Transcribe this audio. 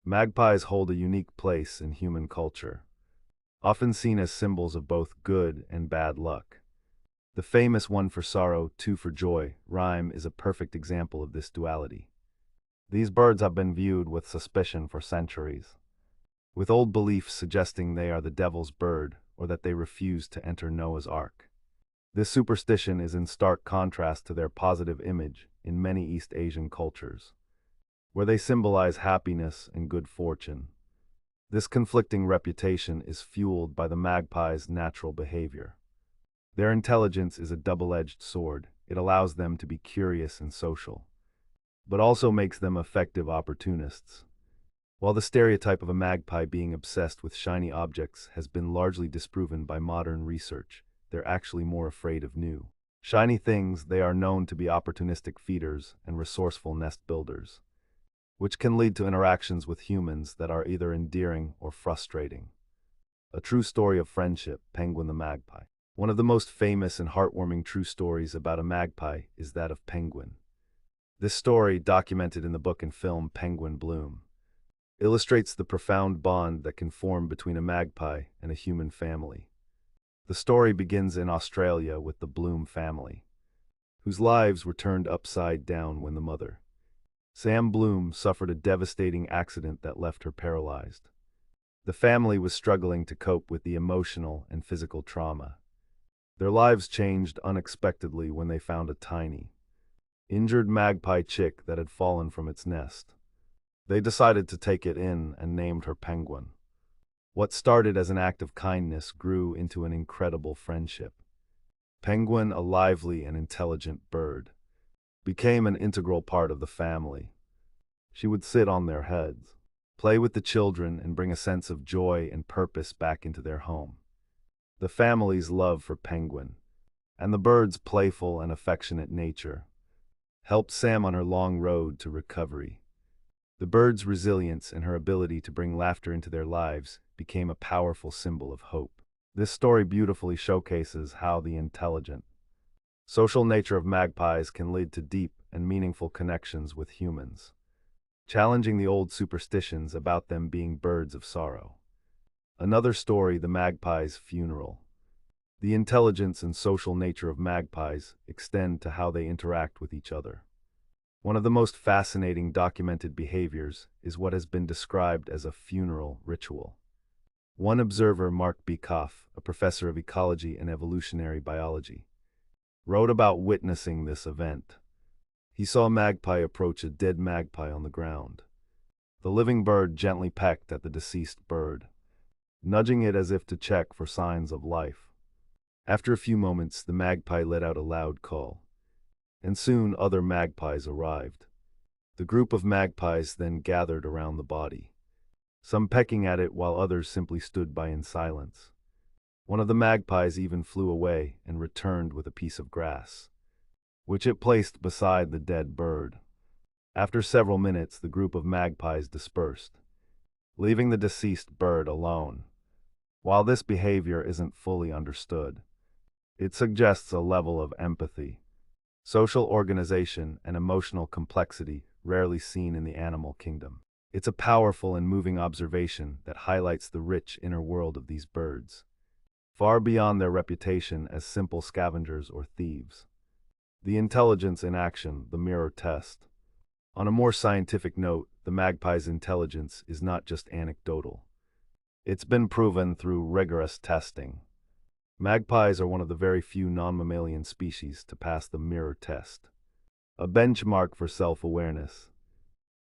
Magpies hold a unique place in human culture, often seen as symbols of both good and bad luck. The famous "one for sorrow, two for joy" rhyme is a perfect example of this duality. These birds have been viewed with suspicion for centuries, with old beliefs suggesting they are the devil's bird or that they refuse to enter Noah's Ark. This superstition is in stark contrast to their positive image in many East Asian cultures, where they symbolize happiness and good fortune. This conflicting reputation is fueled by the magpie's natural behavior. Their intelligence is a double-edged sword. It allows them to be curious and social, but also makes them effective opportunists. While the stereotype of a magpie being obsessed with shiny objects has been largely disproven by modern research, they're actually more afraid of new, shiny things. They are known to be opportunistic feeders and resourceful nest builders, which can lead to interactions with humans that are either endearing or frustrating. A true story of friendship, Penguin the Magpie. One of the most famous and heartwarming true stories about a magpie is that of Penguin. This story, documented in the book and film Penguin Bloom, illustrates the profound bond that can form between a magpie and a human family. The story begins in Australia with the Bloom family, whose lives were turned upside down when the mother, Sam Bloom, suffered a devastating accident that left her paralyzed. The family was struggling to cope with the emotional and physical trauma. Their lives changed unexpectedly when they found a tiny, injured magpie chick that had fallen from its nest. They decided to take it in and named her Penguin. What started as an act of kindness grew into an incredible friendship. Penguin, a lively and intelligent bird, became an integral part of the family. She would sit on their heads, play with the children, and bring a sense of joy and purpose back into their home. The family's love for Penguin, and the bird's playful and affectionate nature, helped Sam on her long road to recovery. The bird's resilience and her ability to bring laughter into their lives became a powerful symbol of hope. This story beautifully showcases how the intelligent, social nature of magpies can lead to deep and meaningful connections with humans, challenging the old superstitions about them being birds of sorrow. Another story, the magpie's funeral. The intelligence and social nature of magpies extend to how they interact with each other. One of the most fascinating documented behaviors is what has been described as a funeral ritual. One observer, Mark B. Koff, a professor of ecology and evolutionary biology, wrote about witnessing this event. He saw a magpie approach a dead magpie on the ground. The living bird gently pecked at the deceased bird, nudging it as if to check for signs of life. After a few moments, the magpie let out a loud call, and soon other magpies arrived. The group of magpies then gathered around the body, some pecking at it while others simply stood by in silence. One of the magpies even flew away and returned with a piece of grass, which it placed beside the dead bird. After several minutes, the group of magpies dispersed, leaving the deceased bird alone. While this behavior isn't fully understood, it suggests a level of empathy, social organization, and emotional complexity rarely seen in the animal kingdom. It's a powerful and moving observation that highlights the rich inner world of these birds, far beyond their reputation as simple scavengers or thieves. The intelligence in action, the mirror test. On a more scientific note, the magpie's intelligence is not just anecdotal. It's been proven through rigorous testing. Magpies are one of the very few non-mammalian species to pass the mirror test, a benchmark for self-awareness.